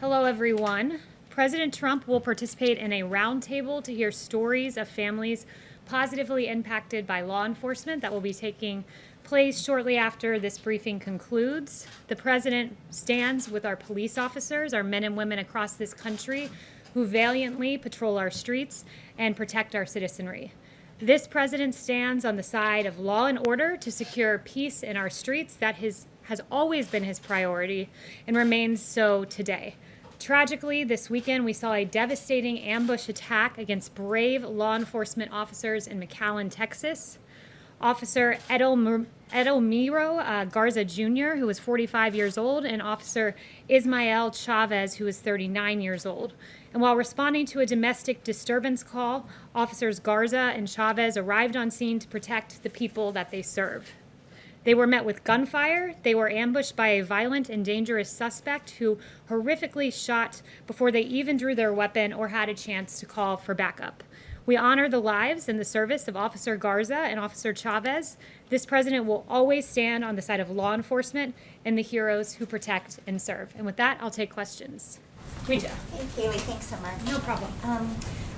Hello, everyone. President Trump will participate in a roundtable to hear stories of families positively impacted by law enforcement that will be taking place shortly after this briefing concludes. The president stands with our police officers, our men and women across this country who valiantly patrol our streets and protect our citizenry. This president stands on the side of law and order to secure peace in our streets. That has always been his priority and remains so today. Tragically, this weekend we saw a devastating ambush attack against brave law enforcement officers in McAllen, Texas. Officer Edelmiro Garza Jr., who was 45 years old, and Officer Ismael Chavez, who was 39 years old. And while responding to a domestic disturbance call, Officers Garza and Chavez arrived on scene to protect the people that they serve. They were met with gunfire. They were ambushed by a violent and dangerous suspect who horrifically shot before they even drew their weapon or had a chance to call for backup. We honor the lives and the service of Officer Garza and Officer Chavez. This president will always stand on the side of law enforcement and the heroes who protect and serve. And with that, I'll take questions. Rita. Hey, Kaylee, thanks so much. No problem.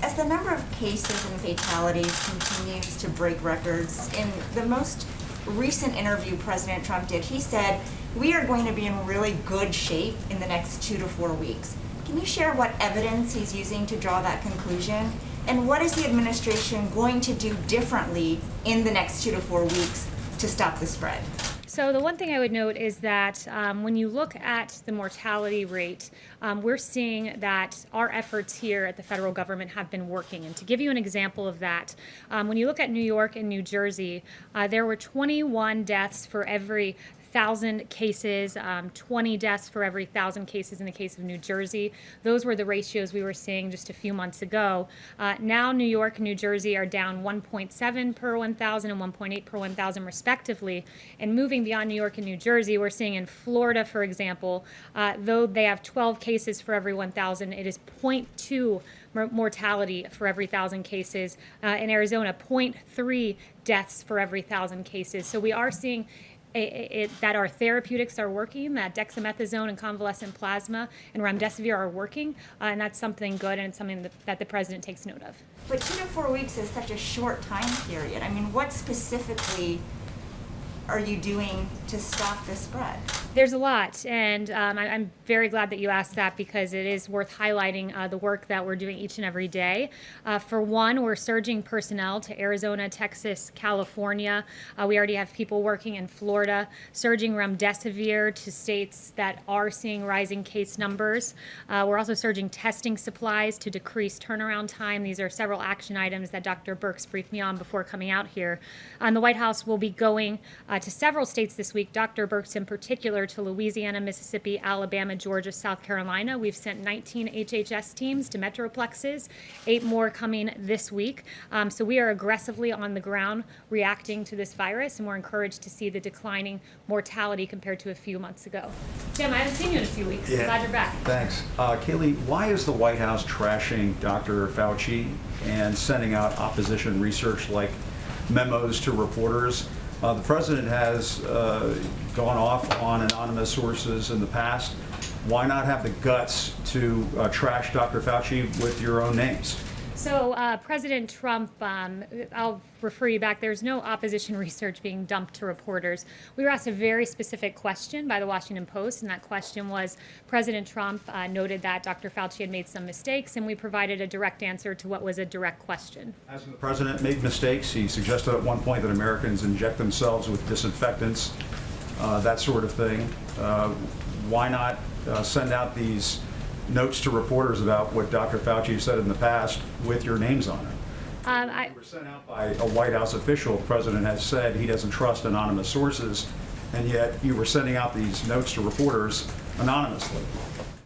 As the number of cases and fatalities continues to break records, in the most recent interview President Trump did, he said, we are going to be in really good shape in the next 2 to 4 weeks. Can you share what evidence he's using to draw that conclusion? And what is the administration going to do differently in the next 2 to 4 weeks to stop the spread? So the one thing I would note is that when you look at the mortality rate, we're seeing that our efforts here at the federal government have been working. And to give you an example of that, when you look at New York and New Jersey, there were 21 deaths for every 1,000 cases, 20 deaths for every 1,000 cases in the case of New Jersey. Those were the ratios we were seeing just a few months ago. Now New York and New Jersey are down 1.7 per 1,000 and 1.8 per 1,000 respectively. And moving beyond New York and New Jersey, we're seeing in Florida, for example, though they have 12 cases for every 1,000, it is 0.2 mortality for every 1,000 cases. In Arizona, 0.3 deaths for every 1,000 cases. So we are seeing that our therapeutics are working, that dexamethasone and convalescent plasma and remdesivir are working, and that's something good, and it's something that the president takes note of. But 2 to 4 weeks is such a short time period. I mean, what specifically are you doing to stop the spread? There's a lot, and I'm very glad that you asked that because it is worth highlighting the work that we're doing each and every day. For one, we're surging personnel to Arizona, Texas, California. We already have people working in Florida, surging remdesivir to states that are seeing rising case numbers. We're also surging testing supplies to decrease turnaround time. These are several action items that Dr. Birx briefed me on before coming out here. The White House will be going to several states this week, Dr. Birx in particular, to Louisiana, Mississippi, Alabama, Georgia, South Carolina. We've sent 19 HHS teams to metroplexes, 8 more coming this week. So we are aggressively on the ground reacting to this virus, and we're encouraged to see the declining mortality compared to a few months ago. Tim, I haven't seen you in a few weeks. Yeah. Glad you're back. Thanks. Kaylee, why is the White House trashing Dr. Fauci and sending out opposition research like memos to reporters? The president has gone off on anonymous sources in the past. Why not have the guts to trash Dr. Fauci with your own names? So President Trump, I'll refer you back, there's no opposition research being dumped to reporters. We were asked a very specific question by the Washington Post, and that question was, President Trump noted that Dr. Fauci had made some mistakes, and we provided a direct answer to what was a direct question. Hasn't the president made mistakes? He suggested at one point that Americans inject themselves with disinfectants, that sort of thing. Why not send out these notes to reporters about what Dr. Fauci said in the past with your names on it? They were sent out by a White House official. The president has said he doesn't trust anonymous sources, and yet you were sending out these notes to reporters anonymously.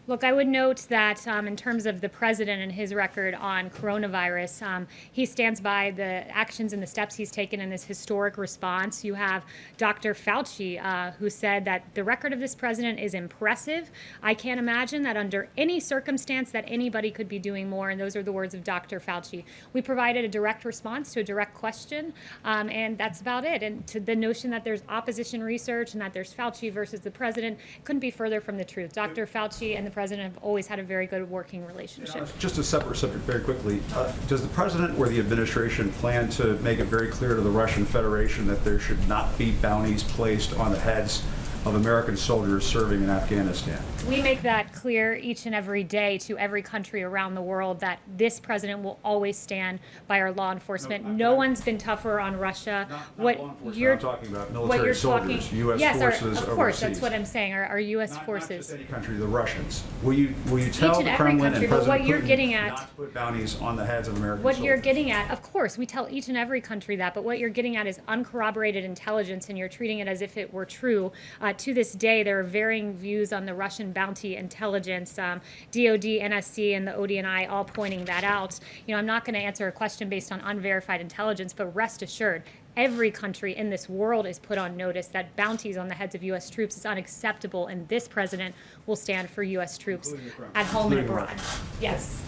Look, I would note that in terms of the president and his record on coronavirus, he stands by the actions and the steps he's taken in this historic response. You have Dr. Fauci, who said that the record of this president is impressive. I can't imagine that under any circumstance that anybody could be doing more, and those are the words of Dr. Fauci. We provided a direct response to a direct question, and that's about it. And to the notion that there's opposition research and that there's Fauci versus the president couldn't be further from the truth. Dr. Fauci and the president have always had a very good working relationship. Just a separate subject very quickly. Does the president or the administration plan to make it very clear to the Russian Federation that there should not be bounties placed on the heads of American soldiers serving in Afghanistan? We make that clear each and every day to every country around the world that this president will always stand by our law enforcement. No one's been tougher on Russia. Not law enforcement, I'm talking about military soldiers, U.S. forces of course, overseas. that's what I'm saying. Our U.S. Not forces. just any country, the Russians. Will you tell and the every Kremlin country, and but President what you're Putin getting at- not to put bounties on the heads of American What soldiers? you're getting at, of course, we tell each and every country that, but what you're getting at is uncorroborated intelligence, and you're treating it as if it were true. To this day, there are varying views on the Russian bounty intelligence. DOD, NSC, and the ODNI all pointing that out. I'm not going to answer a question based on unverified intelligence, but rest assured, every country in this world is put on notice that bounties on the heads of U.S. troops is unacceptable, and this president will stand for U.S. troops at home and abroad. Yes.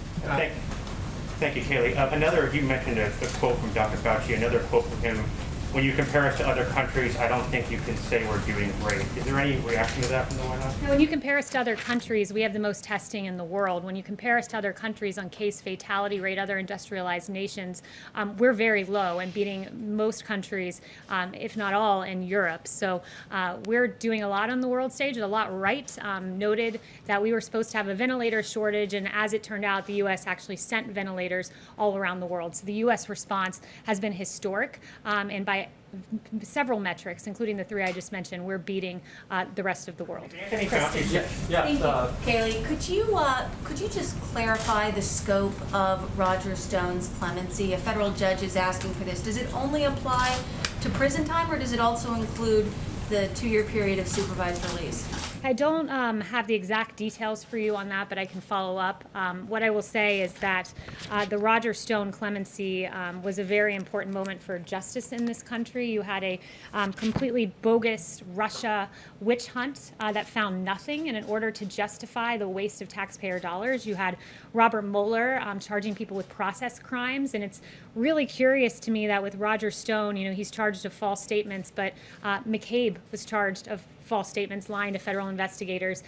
Thank you, Kaylee. You mentioned a quote from Dr. Fauci, another quote from him. When you compare us to other countries, I don't think you can say we're doing great. Is there any reaction to that from the White House? When you compare us to other countries, we have the most testing in the world. When you compare us to other countries on case fatality rate, other industrialized nations, we're very low and beating most countries, if not all, in Europe. So we're doing a lot on the world stage, a lot right. Noted that we were supposed to have a ventilator shortage, and as it turned out, the U.S. actually sent ventilators all around the world. So the U.S. response has been historic, and by several metrics, including the three I just mentioned, we're beating the rest of the world. Anthony Fauci. Thank you, Kaylee. Could you just clarify the scope of Roger Stone's clemency? A federal judge is asking for this. Does it only apply to prison time, or does it also include the 2-year period of supervised release? I don't have the exact details for you on that, but I can follow up. What I will say is that the Roger Stone clemency was a very important moment for justice in this country. You had a completely bogus Russia witch hunt that found nothing, and in order to justify the waste of taxpayer dollars, you had Robert Mueller charging people with process crimes, and it's really curious to me that with Roger Stone, he's charged of false statements, but McCabe was charged of false statements, lying to federal investigators.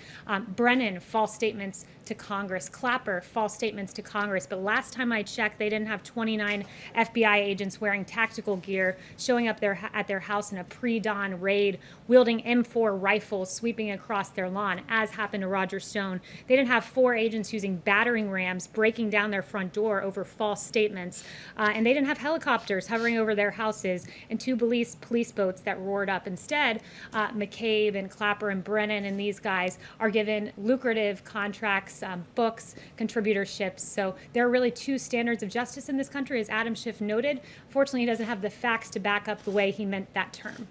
Brennan, false statements to Congress. Clapper, false statements to Congress. But last time I checked, they didn't have 29 FBI agents wearing tactical gear, showing up at their house in a pre-dawn raid, wielding M4 rifles, sweeping across their lawn, as happened to Roger Stone. They didn't have 4 agents using battering rams, breaking down their front door over false statements. And they didn't have helicopters hovering over their houses and 2 police boats that roared up. Instead, McCabe and Clapper and Brennan and these guys are given lucrative contracts, books, contributorships. So there are really 2 standards of justice in this country, as Adam Schiff noted. Fortunately, he doesn't have the facts to back up the way he meant that term.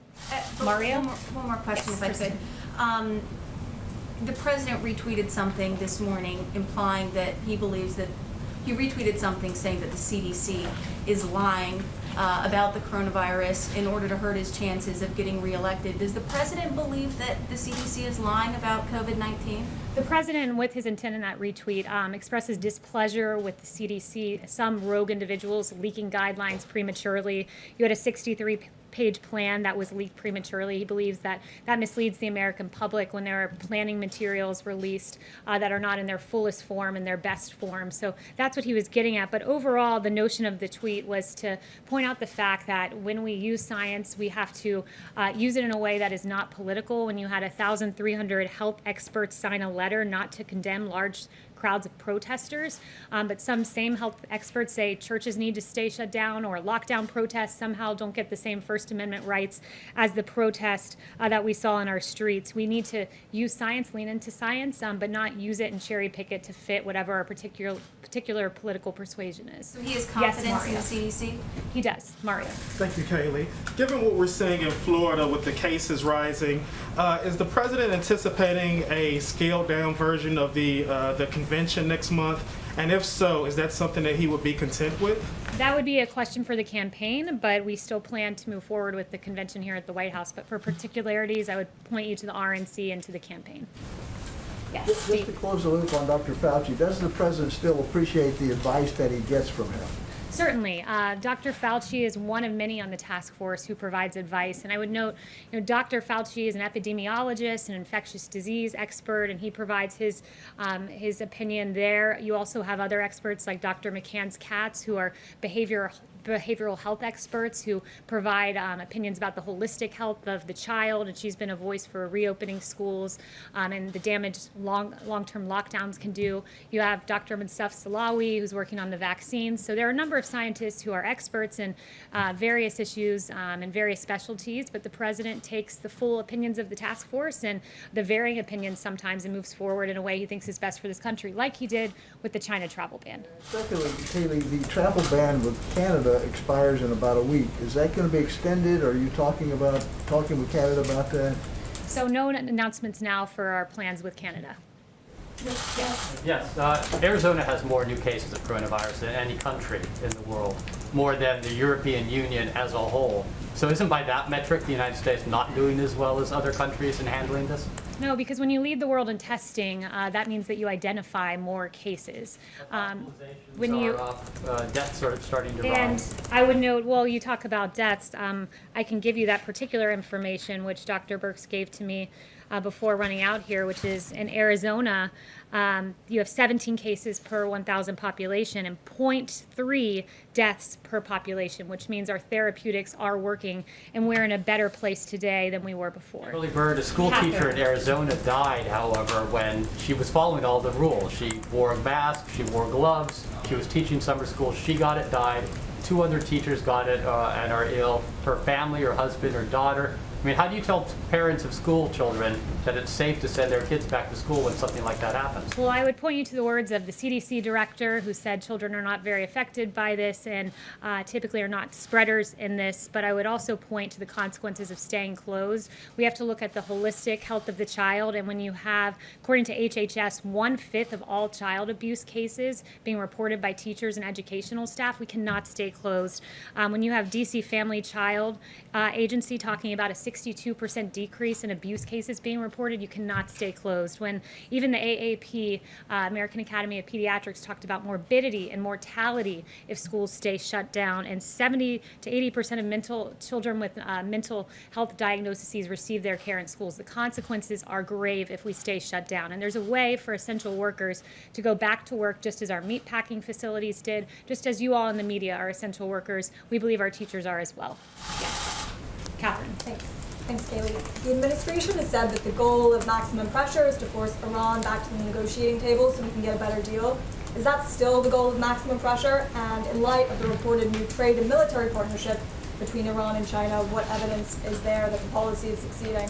Mario? One more question, Yes, if I could. The president retweeted something this morning implying that he believes that he retweeted something saying that the CDC is lying about the coronavirus in order to hurt his chances of getting reelected. Does the president believe that the CDC is lying about COVID-19? The president, with his intent in that retweet, expresses displeasure with the CDC, some rogue individuals leaking guidelines prematurely. You had a 63-page plan that was leaked prematurely. He believes that misleads the American public when there are planning materials released that are not in their fullest form and their best form. So that's what he was getting at. But overall, the notion of the tweet was to point out the fact that when we use science, we have to use it in a way that is not political. When you had 1,300 health experts sign a letter not to condemn large crowds of protesters, but some same health experts say churches need to stay shut down, or lockdown protests somehow don't get the same First Amendment rights as the protest that we saw in our streets. We need to use science, lean into science, but not use it and cherry pick it to fit whatever our particular political persuasion is. So he has Yes, confidence in Mario. the CDC? He does. Mario. Thank you, Kaylee. Given what we're seeing in Florida with the cases rising, is the president anticipating a scaled-down version of the convention next month? And if so, is that something that he would be content with? That would be a question for the campaign, but we still plan to move forward with the convention here at the White House. But for particularities, I would point you to the RNC and to the campaign. Yes, Just to Steve. close the loop on Dr. Fauci, does the president still appreciate the advice that he gets from him? Certainly. Dr. Fauci is one of many on the task force who provides advice. And I would note, Dr. Fauci is an epidemiologist, an infectious disease expert, and he provides his opinion there. You also have other experts like Dr. McCann's Katz, who are behavioral health experts who provide opinions about the holistic health of the child, and she's been a voice for reopening schools and the damage long-term lockdowns can do. You have Dr. Mustafa Salawi, who's working on the vaccines. So there are a number of scientists who are experts in various issues and various specialties, but the president takes the full opinions of the task force and the varying opinions sometimes and moves forward in a way he thinks is best for this country, like he did with the China travel ban. Secondly, Kaylee, the travel ban with Canada expires in about a week. Is that going to be extended? Are you talking with Canada about that? So no announcements now for our plans with Canada. Yes, Arizona has more new cases of coronavirus than any country in the world, more than the European Union as a whole. So isn't by that metric the United States not doing as well as other countries in handling this? No, because when you lead the world in testing, that means that you identify more cases. Deaths are starting to And rise. I would note, well, you talk about deaths. I can give you that particular information, which Dr. Birx gave to me before running out here, which is in Arizona, you have 17 cases per 1,000 population and 0.3 deaths per population, which means our therapeutics are working, and we're in a better place today than we were before. Shirley Bird, a school teacher in Arizona, died, however, when she was following all the rules. She wore a mask, she wore gloves, she was teaching summer school, she got it, died. 2 other teachers got it and are ill. Her family, her husband, her daughter. I mean, how do you tell parents of school children that it's safe to send their kids back to school when something like that happens? Well, I would point you to the words of the CDC director, who said children are not very affected by this and typically are not spreaders in this. But I would also point to the consequences of staying closed. We have to look at the holistic health of the child. And when you have, according to HHS, 1/5 of all child abuse cases being reported by teachers and educational staff, we cannot stay closed. When you have DC Family Child Agency talking about a 62% decrease in abuse cases being reported, you cannot stay closed. When even the AAP, American Academy of Pediatrics, talked about morbidity and mortality if schools stay shut down, and 70 to 80% of children with mental health diagnoses receive their care in schools. The consequences are grave if we stay shut down. And there's a way for essential workers to go back to work just as our meat packing facilities did, just as you all in the media are essential workers. We believe our teachers are as well. Yes. Catherine. Thanks, Kaylee. The administration has said that the goal of maximum pressure is to force Iran back to the negotiating table so we can get a better deal. Is that still the goal of maximum pressure? And in light of the reported new trade and military partnership between Iran and China, what evidence is there that the policy is succeeding?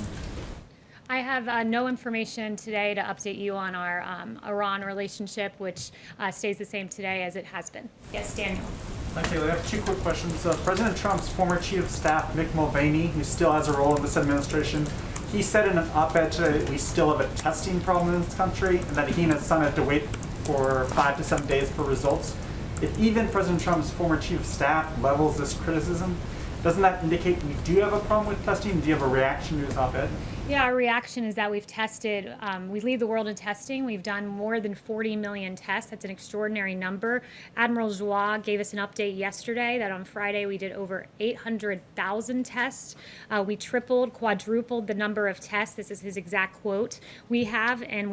I have no information today to update you on our Iran relationship, which stays the same today as it has been. Yes, Daniel. Hi, Taylor. I have 2 quick questions. President Trump's former chief of staff, Mcnany, who still has a role in this administration, he said in an op-ed today that we still have a testing problem in this country and that he and his son have to wait for 5 to 7 days for results. If even President Trump's former chief of staff levels this criticism, doesn't that indicate we do have a problem with testing? Do you have a reaction to his op-ed? Yeah, our reaction is that we've tested, we lead the world in testing. We've done more than 40 million tests. That's an extraordinary number. Admiral Joie gave us an update yesterday that on Friday we did over 800,000 tests. We tripled, quadrupled the number of tests. This is his exact quote. We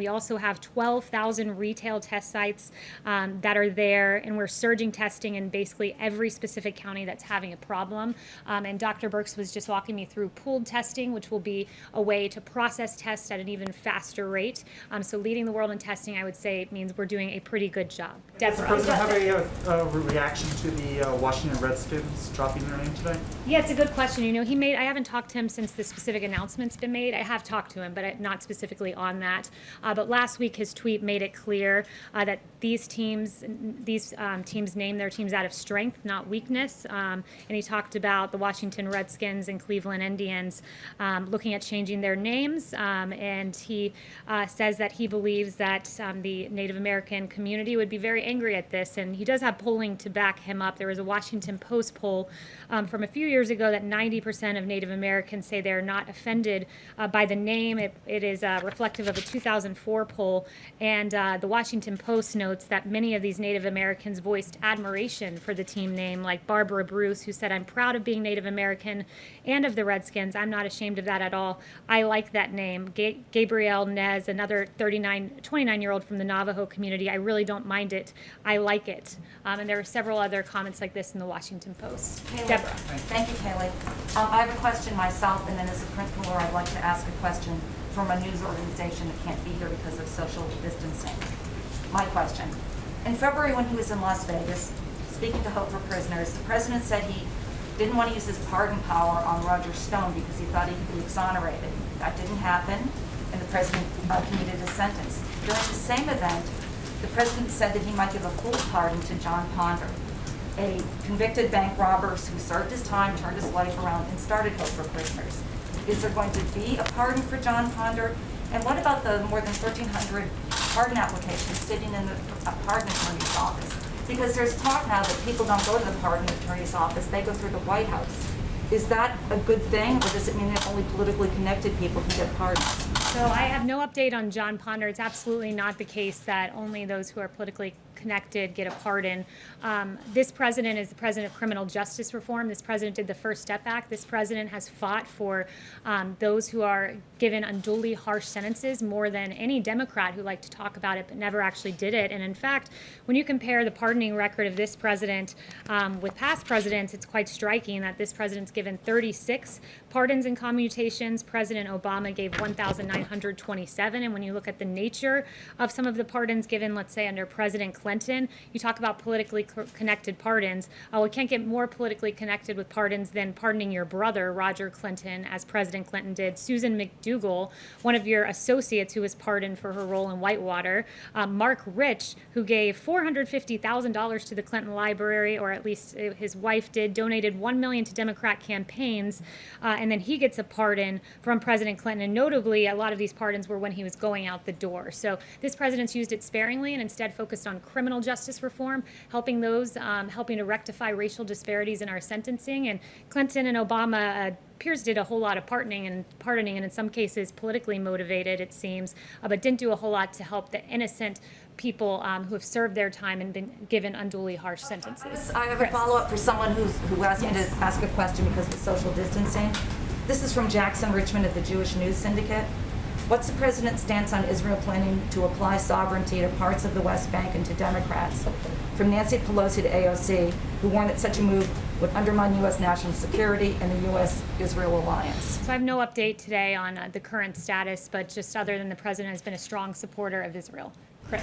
also have 12,000 retail test sites that are there, and we're surging testing in basically every specific county that's having a problem. And Dr. Birx was just walking me through pooled testing, which will be a way to process tests at an even faster rate. So leading the world in testing, I would say, means we're doing a pretty good job. Does the president have a reaction to the Washington Redskins dropping their name today? Yeah, it's a good question. I haven't talked to him since the specific announcement's been made. I have talked to him, but not specifically on that. But last week, his tweet made it clear that these teams name their teams out of strength, not weakness. And he talked about the Washington Redskins and Cleveland Indians looking at changing their their names, and he says that he believes that the Native American community would be very angry at this, and he does have polling to back him up. There was a Washington Post poll from a few years ago that 90% of Native Americans say they're not offended by the name. It is reflective of a 2004 poll, and the Washington Post notes that many of these Native Americans voiced admiration for the team name, like Barbara Bruce, who said, "I'm proud of being Native American and of the Redskins. I'm not ashamed of that at all. I like that name." Gabrielle Nez, another 29-year-old from the Navajo community, "I really don't mind it. I like it." And there were several other comments like this in the Washington Post. Kaylee. Deborah. Thank you, Kaylee. I have a question myself, and then as a principal, I'd like to ask a question from a news organization that can't be here because of social distancing. My question. In February, when he was in Las Vegas, speaking to Hope for Prisoners, the president said he didn't want to use his pardon power on Roger Stone because he thought he could be exonerated. That didn't happen, and the president commuted his sentence. During the same event, the president said that he might give a full pardon to John Ponder, a convicted bank robber who served his time, turned his life around, and started Hope for Prisoners. Is there going to be a pardon for John Ponder? And what about the more than 1,300 pardon applications sitting in the pardon attorney's office? Because there's talk now that people don't go to the pardon attorney's office, they go through the White House. Is that a good thing, or does it mean that only politically connected people can get pardons? So I have no update on John Ponder. It's absolutely not the case that only those who are politically connected get a pardon. This president is the president of criminal justice reform. This president did the First Step Act. This president has fought for those who are given unduly harsh sentences more than any Democrat who liked to talk about it but never actually did it. And in fact, when you compare the pardoning record of this president with past presidents, it's quite striking that this president's given 36 pardons and commutations. President Obama gave 1,927. And when you look at the nature of some of the pardons given, let's say under President Clinton, you talk about politically connected pardons. We can't get more politically connected with pardons than pardoning your brother, Roger Clinton, as President Clinton did. Susan McDougal, one of your associates who was pardoned for her role in Whitewater. Mark Rich, who gave $450,000 to the Clinton Library, or at least his wife did, donated $1 million to Democrat campaigns, and then he gets a pardon from President Clinton. And notably, a lot of these pardons were when he was going out the door. So this president's used it sparingly and instead focused on criminal justice reform, helping to rectify racial disparities in our sentencing. And Clinton and Obama appears did a whole lot of pardoning, and in some cases politically motivated, it seems, but didn't do a whole lot to help the innocent people who have served their time and been given unduly harsh sentences. I have a follow-up for someone who asked me to ask a question because of social distancing. This is from Jackson Richmond of the Jewish News Syndicate. What's the president's stance on Israel planning to apply sovereignty to parts of the West Bank and to Democrats? From Nancy Pelosi to AOC, who warned that such a move would undermine U.S. national security and the U.S.-Israel alliance. So I have no update today on the current status, but just other than the president has been a strong supporter of Israel. Chris.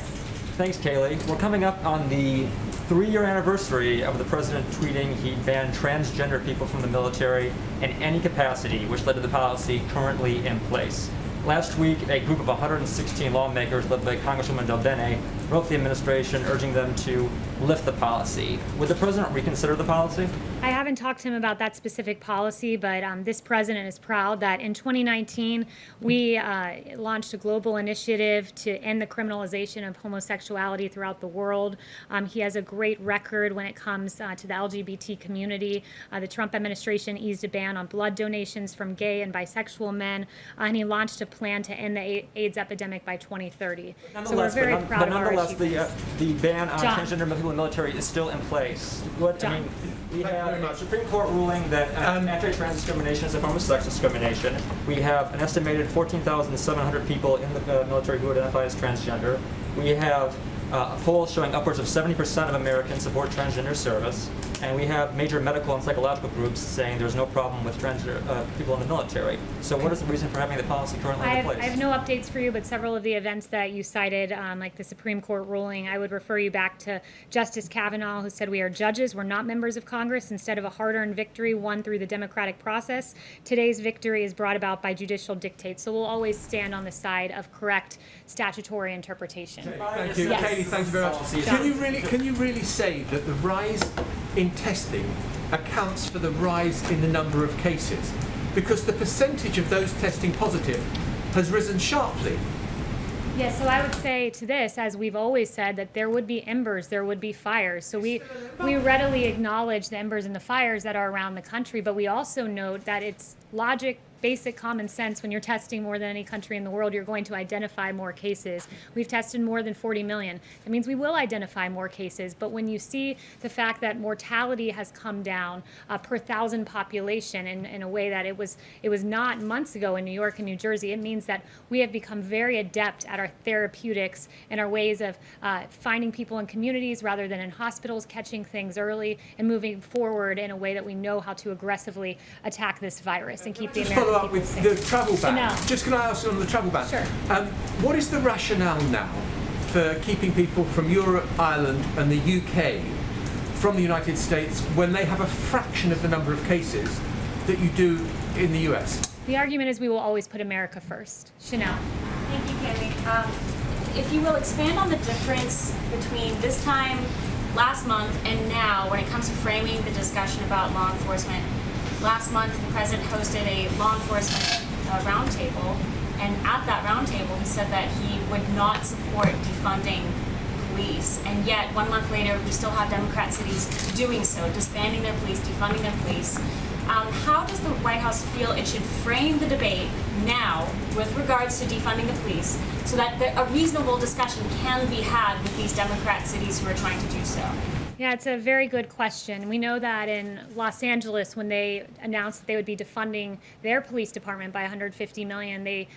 Thanks, Kaylee. We're coming up on the 3-year anniversary of the president tweeting he banned transgender people from the military in any capacity, which led to the policy currently in place. Last week, a group of 116 lawmakers led by Congresswoman Del Bene wrote to the administration urging them to lift the policy. Would the president reconsider the policy? I haven't talked to him about that specific policy, but this president is proud that in 2019 we launched a global initiative to end the criminalization of homosexuality throughout the world. He has a great record when it comes to the LGBT community. The Trump administration eased a ban on blood donations from gay and bisexual men, and he launched a plan to end the AIDS epidemic by 2030. So we're very proud of our achievements. The ban on John. transgender people in the military is still in place. John. We have a Supreme Court ruling that anti-trans discrimination is a form of sex discrimination. We have an estimated 14,700 people in the military who identify as transgender. We have a poll showing upwards of 70% of Americans support transgender service. And we have major medical and psychological groups saying there's no problem with transgender people in the military. So what is the reason for having the policy currently in place? I have no updates for you, but several of the events that you cited, like the Supreme Court ruling, I would refer you back to Justice Kavanaugh, who said we are judges, we're not members of Congress. Instead of a hard-earned victory won through the democratic process, today's victory is brought about by judicial dictate. So we'll always stand on the side of correct statutory interpretation. Thank you. Yes. Katie, thank you very much. Can you really say that the rise in testing accounts for the rise in the number of cases? because the percentage of those testing positive has risen sharply. Yeah, so I would say to this, as we've always said, that there would be embers, there would be fires. So we readily acknowledge the embers and the fires that are around the country, but we also note that it's logic, basic common sense. When you're testing more than any country in the world, you're going to identify more cases. We've tested more than 40 million. That means we will identify more cases. But when you see the fact that mortality has come down per thousand population in a way that it was not months ago in New York and New Jersey, it means that we have become very adept at our therapeutics and our ways of finding people in communities rather than in hospitals, catching things early, and moving forward in a way that we know how to aggressively attack this virus and keep the American Follow up with the travel ban. Chanel. Just can I ask you on the travel ban? Sure. What is the rationale now for keeping people from Europe, Ireland and the UK from the United States when they have a fraction of the number of cases that you do in the US? The argument is we will always put America first. Chanel. Thank you, Kaylee. If you will expand on the difference between this time last month and now when it comes to framing the discussion about law enforcement. Last month, the president hosted a law enforcement roundtable, and at that roundtable, he said that he would not support defunding police. And yet, 1 month later, we still have Democrat cities doing so, disbanding their police, defunding their police. How does the White House feel it should frame the debate now with regards to defunding the police so that a reasonable discussion can be had with these Democrat cities who are trying to do so? Yeah, it's a very good question. We know that in Los Angeles, when they announced that they would be defunding their police department by $150 million, they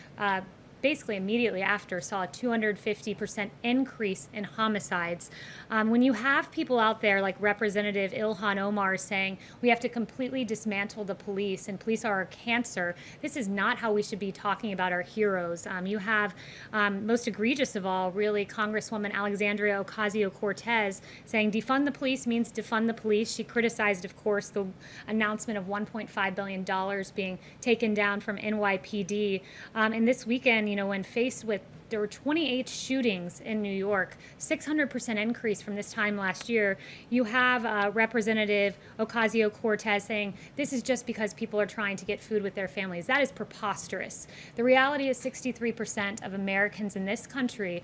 basically immediately after saw a 250% increase in homicides. When you have people out there like Representative Ilhan Omar saying we have to completely dismantle the police and police are our cancer, this is not how we should be talking about our heroes. You have, most egregious of all, really, Congresswoman Alexandria Ocasio-Cortez saying defund the police means defund the police. She criticized, of course, the announcement of $1.5 billion being taken down from NYPD. And this weekend, when faced with, there were 28 shootings in New York, 600% increase from this time last year. You have Representative Ocasio-Cortez saying this is just because people are trying to get food with their families. That is preposterous. The reality is 63% of Americans in this country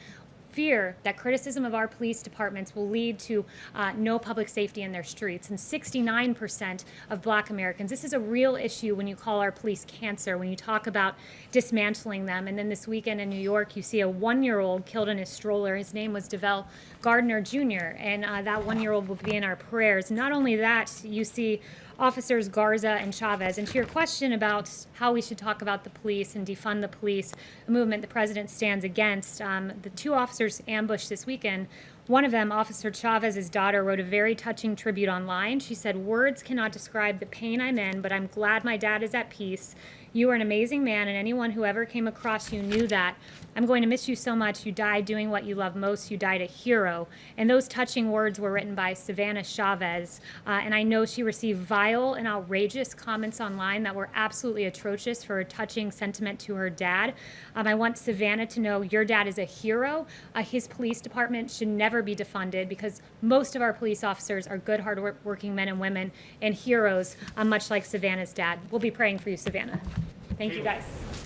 fear that criticism of our police departments will lead to no public safety in their streets. And 69% of Black Americans, this is a real issue when you call our police cancer, when you talk about dismantling them. And then this weekend in New York, you see a 1-year-old killed in his stroller. His name was DeVell Gardner Jr., and that 1-year-old will be in our prayers. Not only that, you see Officers Garza and Chavez. And to your question about how we should talk about the police and defund the police, a movement the president stands against, the two officers ambushed this weekend. One of them, Officer Chavez's daughter, wrote a very touching tribute online. She said, "Words cannot describe the pain I'm in, but I'm glad my dad is at peace. You are an amazing man, and anyone who ever came across you knew that. I'm going to miss you so much. You died doing what you love most. You died a hero." And those touching words were written by Savannah Chavez. And I know she received vile and outrageous comments online that were absolutely atrocious for a touching sentiment to her dad. I want Savannah to know your dad is a hero. His police department should never be defunded because most of our police officers are good, hard-working men and women and heroes, much like Savannah's dad. We'll be praying for you, Savannah. Thank you, guys.